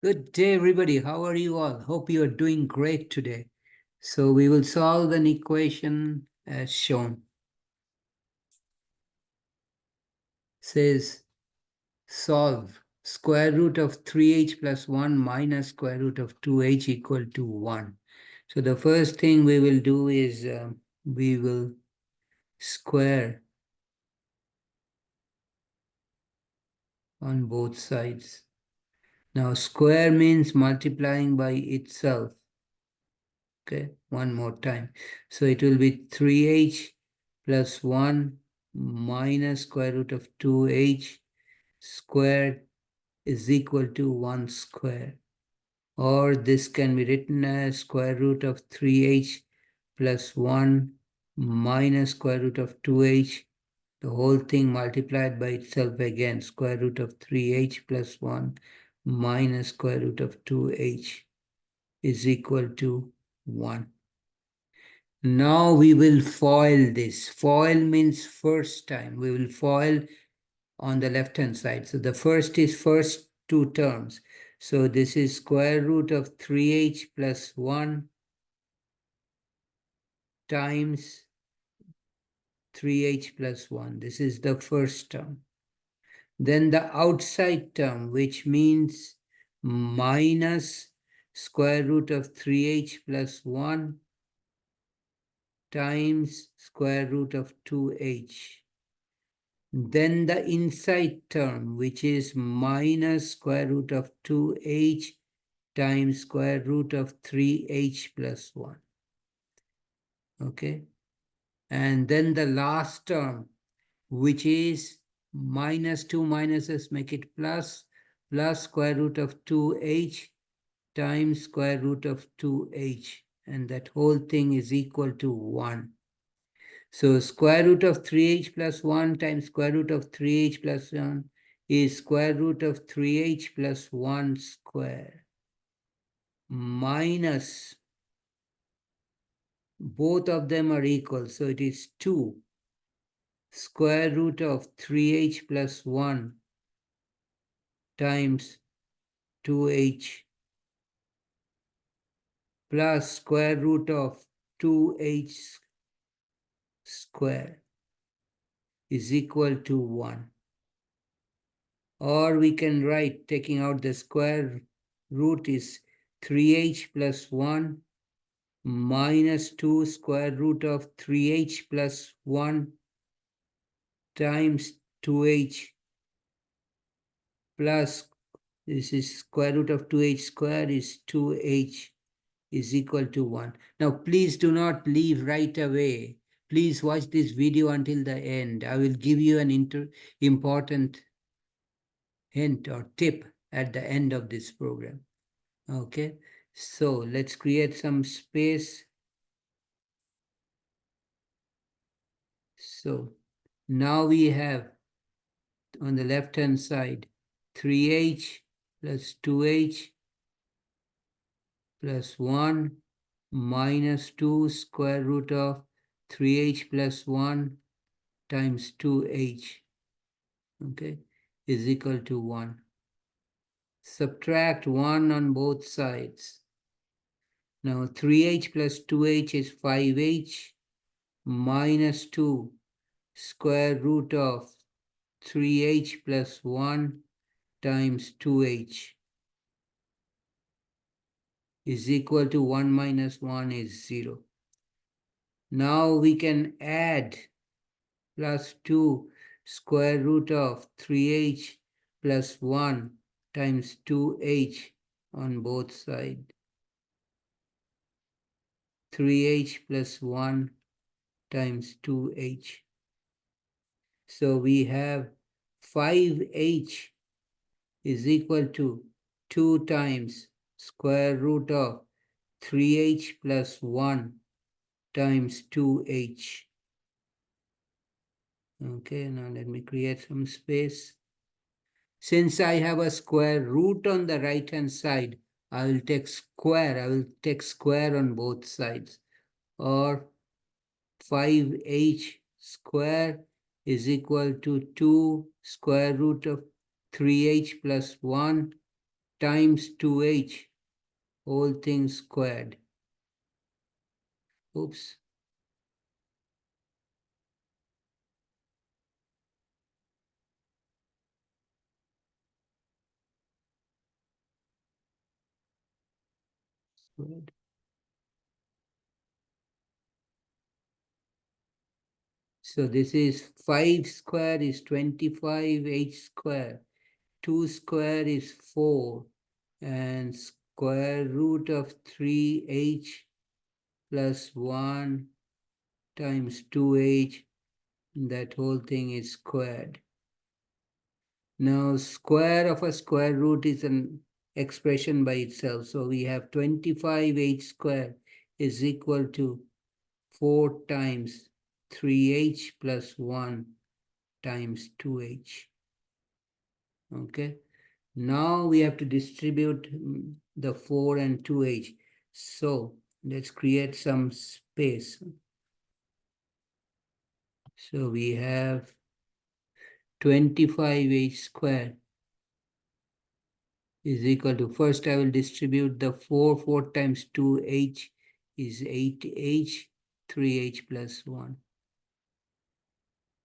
Good day, everybody. How are you all? Hope you are doing great today. So we will solve an equation as shown. Says solve square root of 3h plus 1 minus square root of 2h equal to 1. So the first thing we will do is we will square on both sides. Now square means multiplying by itself. Okay, one more time. So it will be 3h plus 1 minus square root of 2h squared is equal to 1 square. Or this can be written as square root of 3h plus 1 minus square root of 2h, the whole thing multiplied by itself again, square root of 3h plus 1 minus square root of 2h is equal to 1. Now we will FOIL this. FOIL means first time. We will FOIL on the left hand side. So the first is first two terms. So this is square root of 3h plus 1 times 3h plus 1. This is the first term. Then the outside term, which means minus square root of 3h plus 1 times square root of 2h. Then the inside term, which is minus square root of 2h times square root of 3h plus 1. Okay. And then the last term, which is minus 2 minuses make it plus square root of 2h times square root of 2h. And that whole thing is equal to 1. So square root of 3h plus 1 times square root of 3h plus 1 is square root of 3h plus 1 square minus, both of them are equal, so it is 2 square root of 3h plus 1 times 2h plus square root of 2h square is equal to 1. Or we can write, taking out the square root, is 3h plus 1 minus 2 square root of 3h plus 1 times 2h plus, this is square root of 2h square is 2h is equal to 1. Now please do not leave right away. Please watch this video until the end. I will give you an important hint or tip at the end of this program. Okay, so let's create some space. So now we have on the left hand side 3h plus 2h plus 1 minus 2 square root of 3h plus 1 times 2h, okay, is equal to 1. Subtract 1 on both sides. Now 3h plus 2h is 5h minus 2 square root of 3h plus 1 times 2h is equal to 1 minus 1 is 0. Now we can add plus 2 square root of 3h plus 1 times 2h on both sides. 3h plus 1 times 2h. So we have 5h is equal to 2 times square root of 3h plus 1 times 2h. Okay, now let me create some space. Since I have a square root on the right hand side, I will take square on both sides, or 5h square is equal to 2 square root of 3h plus 1 times 2h, whole thing squared. Oops. Squared. So this is 5 square is 25h square. 2 square is 4. And square root of 3h plus 1 times 2h, that whole thing is squared. Now square of a square root is an expression by itself. So we have 25h square is equal to 4 times 3h plus 1 times 2h. Okay. Now we have to distribute the 4 and 2h. So let's create some space. So we have 25h square is equal to, first I will distribute the 4 times 2h is 8h, 3h plus 1.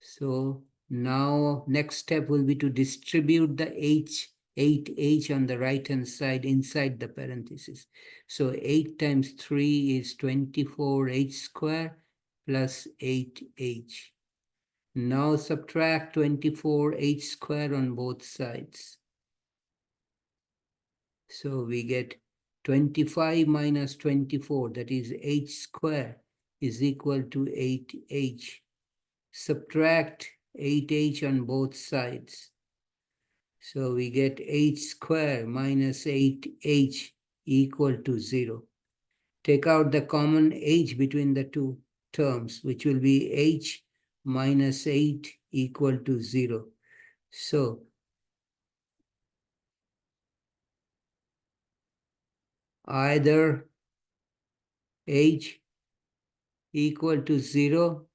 So now next step will be to distribute the 8h on the right hand side inside the parenthesis. So 8 times 3 is 24h square plus 8h. Now subtract 24h square on both sides. So we get 25 minus 24, that is h square, is equal to 8h. Subtract 8h on both sides. So we get h square minus 8h equal to 0. Take out the common h between the two terms, which will be h minus 8 equal to 0. So either h equal to 0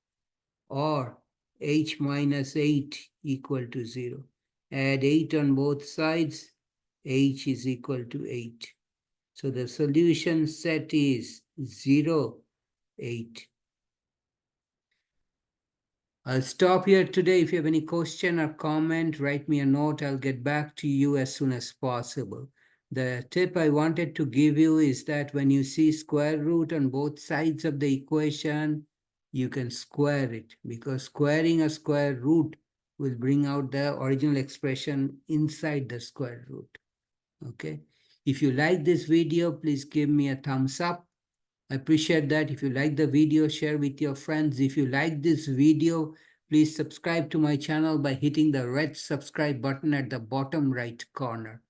or h minus 8 equal to 0. Add 8 on both sides, h is equal to 8. So the solution set is 0, 8. I'll stop here today. If you have any question or comment, write me a note. I'll get back to you as soon as possible. The tip I wanted to give you is that when you see square root on both sides of the equation, you can square it, because squaring a square root will bring out the original expression inside the square root. Okay. If you like this video, please give me a thumbs up. I appreciate that. If you like the video, share with your friends. If you like this video, please subscribe to my channel by hitting the red subscribe button at the bottom right corner.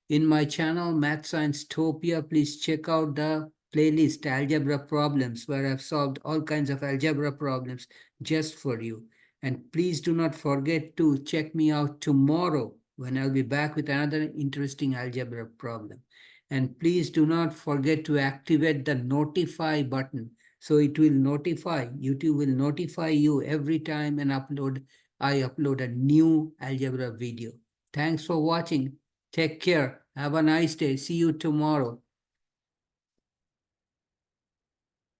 In my channel, Math Science Topia, please check out the playlist Algebra Problems, where I've solved all kinds of algebra problems just for you. And please do not forget to check me out tomorrow when I'll be back with another interesting algebra problem. And please do not forget to activate the notify button. So it will notify, YouTube will notify you every time I upload a new algebra video. Thanks for watching. Take care. Have a nice day. See you tomorrow.